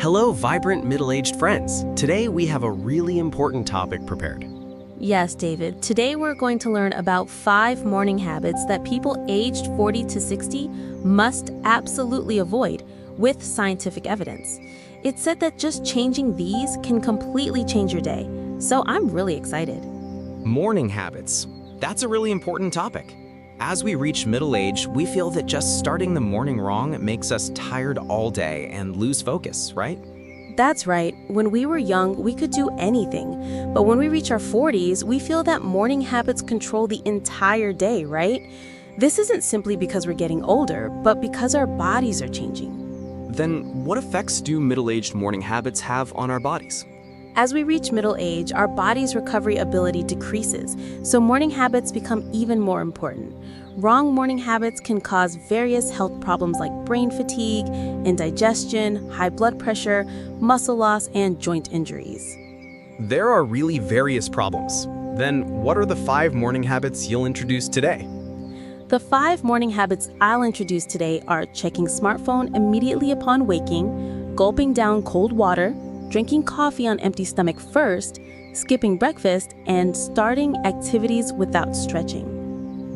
Hello, vibrant middle-aged friends. Today we have a really important topic prepared. Yes, David. Today we're going to learn about 5 morning habits that people aged 40 to 60 must absolutely avoid with scientific evidence. It's said that just changing these can completely change your day, so I'm really excited. Morning habits. That's a really important topic. As we reach middle age, we feel that just starting the morning wrong makes us tired all day and lose focus, right? That's right. When we were young, we could do anything. But when we reach our 40s, we feel that morning habits control the entire day, right? This isn't simply because we're getting older, but because our bodies are changing. Then what effects do middle-aged morning habits have on our bodies? As we reach middle age, our body's recovery ability decreases, so morning habits become even more important. Wrong morning habits can cause various health problems like brain fatigue, indigestion, high blood pressure, muscle loss, and joint injuries. There are really various problems. Then what are the 5 morning habits you'll introduce today? The 5 morning habits I'll introduce today are checking smartphone immediately upon waking, gulping down cold water, drinking coffee on empty stomach first, skipping breakfast, and starting activities without stretching.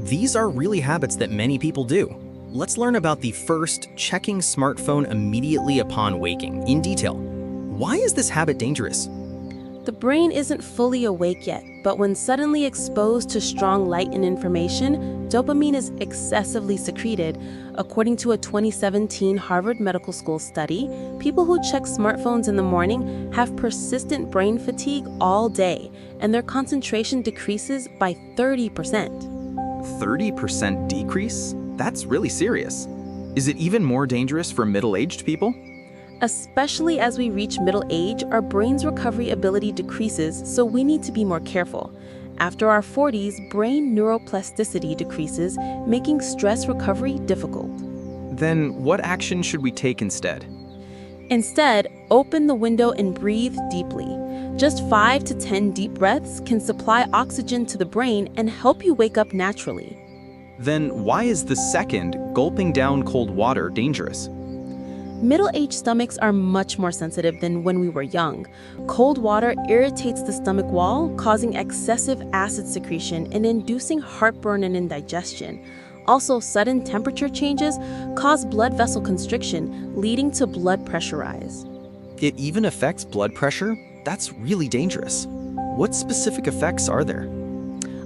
These are really habits that many people do. Let's learn about the first, checking smartphone immediately upon waking, in detail. Why is this habit dangerous? The brain isn't fully awake yet, but when suddenly exposed to strong light and information, dopamine is excessively secreted. According to a 2017 Harvard Medical School study, people who check smartphones in the morning have persistent brain fatigue all day, and their concentration decreases by 30%. 30% decrease? That's really serious. Is it even more dangerous for middle-aged people? Especially as we reach middle age, our brain's recovery ability decreases, so we need to be more careful. After our 40s, brain neuroplasticity decreases, making stress recovery difficult. Then what action should we take instead? Instead, open the window and breathe deeply. Just 5 to 10 deep breaths can supply oxygen to the brain and help you wake up naturally. Then why is the second, gulping down cold water, dangerous? Middle-aged stomachs are much more sensitive than when we were young. Cold water irritates the stomach wall, causing excessive acid secretion and inducing heartburn and indigestion. Also, sudden temperature changes cause blood vessel constriction, leading to blood pressure rise. It even affects blood pressure? That's really dangerous. What specific effects are there?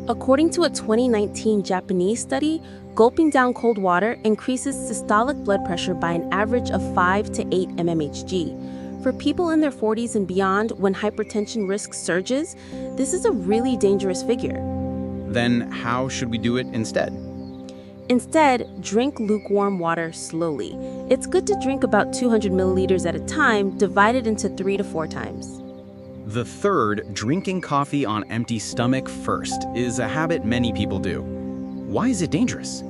According to a 2019 Japanese study, gulping down cold water increases systolic blood pressure by an average of 5 to 8 mmHg. For people in their 40s and beyond, when hypertension risk surges, this is a really dangerous figure. Then how should we do it instead? Instead, drink lukewarm water slowly. It's good to drink about 200 milliliters at a time, divided into 3 to 4 times. The third, drinking coffee on empty stomach first, is a habit many people do. Why is it dangerous?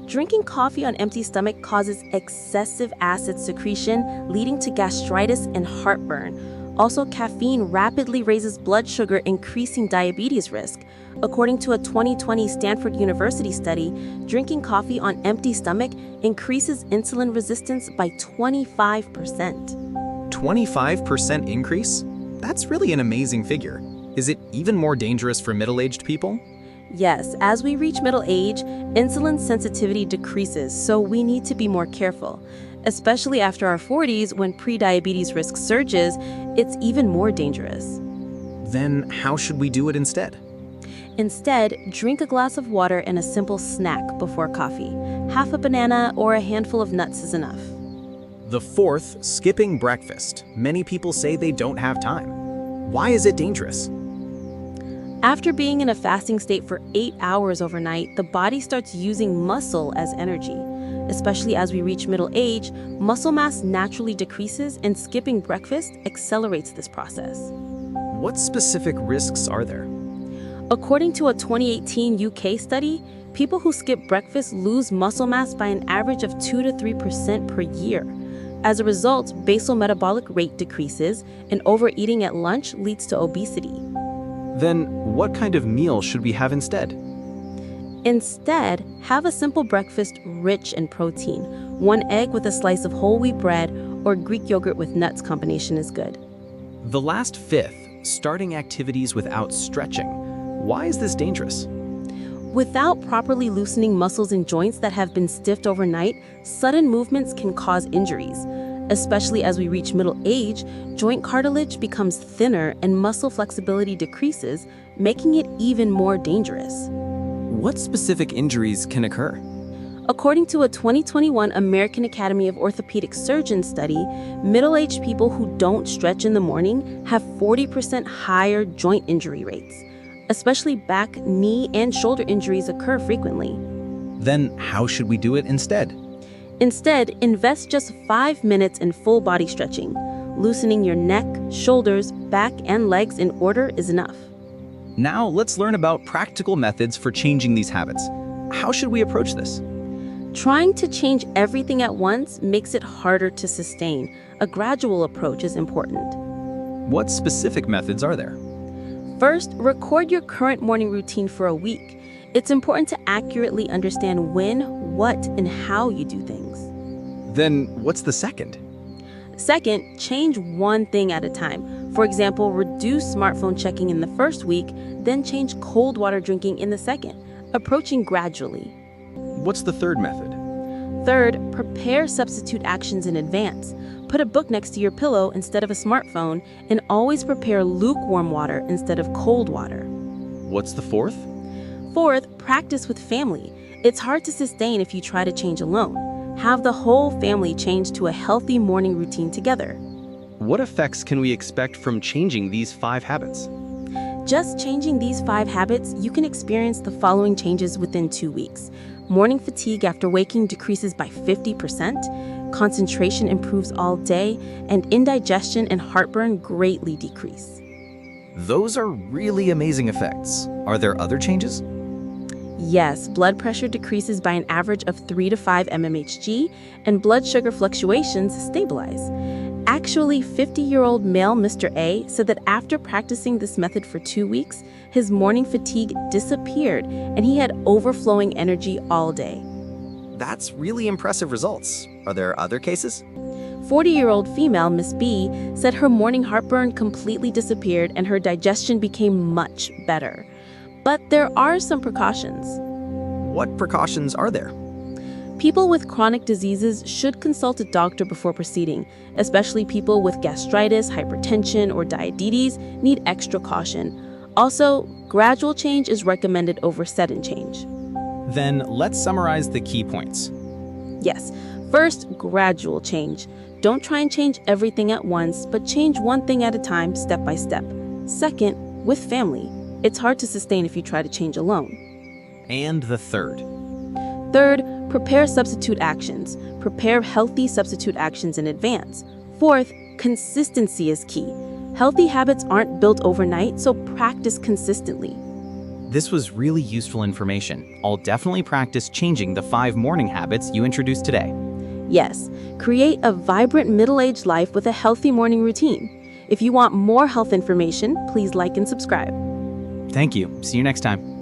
Drinking coffee on empty stomach causes excessive acid secretion, leading to gastritis and heartburn. Also, caffeine rapidly raises blood sugar, increasing diabetes risk. According to a 2020 Stanford University study, drinking coffee on empty stomach increases insulin resistance by 25%. 25% increase? That's really an amazing figure. Is it even more dangerous for middle-aged people? Yes, as we reach middle age, insulin sensitivity decreases, so we need to be more careful. Especially after our 40s, when prediabetes risk surges, it's even more dangerous. Then how should we do it instead? Instead, drink a glass of water and a simple snack before coffee. Half a banana or a handful of nuts is enough. The fourth, skipping breakfast. Many people say they don't have time. Why is it dangerous? After being in a fasting state for 8 hours overnight, the body starts using muscle as energy. Especially as we reach middle age, muscle mass naturally decreases, and skipping breakfast accelerates this process. What specific risks are there? According to a 2018 UK study, people who skip breakfast lose muscle mass by an average of 2 to 3% per year. As a result, basal metabolic rate decreases, and overeating at lunch leads to obesity. Then what kind of meal should we have instead? Instead, have a simple breakfast rich in protein. 1 egg with a slice of whole wheat bread or Greek yogurt with nuts combination is good. The last fifth, starting activities without stretching. Why is this dangerous? Without properly loosening muscles and joints that have been stiffed overnight, sudden movements can cause injuries. Especially as we reach middle age, joint cartilage becomes thinner and muscle flexibility decreases, making it even more dangerous. What specific injuries can occur? According to a 2021 American Academy of Orthopedic Surgeons study, middle-aged people who don't stretch in the morning have 40% higher joint injury rates. Especially back, knee, and shoulder injuries occur frequently. Then how should we do it instead? Instead, invest just 5 minutes in full body stretching. Loosening your neck, shoulders, back, and legs in order is enough. Now let's learn about practical methods for changing these habits. How should we approach this? Trying to change everything at once makes it harder to sustain. A gradual approach is important. What specific methods are there? First, record your current morning routine for a week. It's important to accurately understand when, what, and how you do things. Then what's the second? Second, change one thing at a time. For example, reduce smartphone checking in the first week, then change cold water drinking in the second, approaching gradually. What's the third method? Third, prepare substitute actions in advance. Put a book next to your pillow instead of a smartphone, and always prepare lukewarm water instead of cold water. What's the fourth? Fourth, practice with family. It's hard to sustain if you try to change alone. Have the whole family change to a healthy morning routine together. What effects can we expect from changing these 5 habits? Just changing these 5 habits, you can experience the following changes within 2 weeks. Morning fatigue after waking decreases by 50%, concentration improves all day, and indigestion and heartburn greatly decrease. Those are really amazing effects. Are there other changes? Yes, blood pressure decreases by an average of 3 to 5 mmHg, and blood sugar fluctuations stabilize. Actually, 50-year-old male Mr. A said that after practicing this method for 2 weeks, his morning fatigue disappeared and he had overflowing energy all day. That's really impressive results. Are there other cases? 40-year-old female Miss B said her morning heartburn completely disappeared and her digestion became much better. But there are some precautions. What precautions are there? People with chronic diseases should consult a doctor before proceeding, especially people with gastritis, hypertension, or diabetes need extra caution. Also, gradual change is recommended over sudden change. Then let's summarize the key points. Yes, first, gradual change. Don't try and change everything at once, but change one thing at a time, step by step. Second, with family. It's hard to sustain if you try to change alone. And the third? Third, prepare substitute actions. Prepare healthy substitute actions in advance. Fourth, consistency is key. Healthy habits aren't built overnight, so practice consistently. This was really useful information. I'll definitely practice changing the 5 morning habits you introduced today. Yes, create a vibrant middle-aged life with a healthy morning routine. If you want more health information, please like and subscribe. Thank you. See you next time.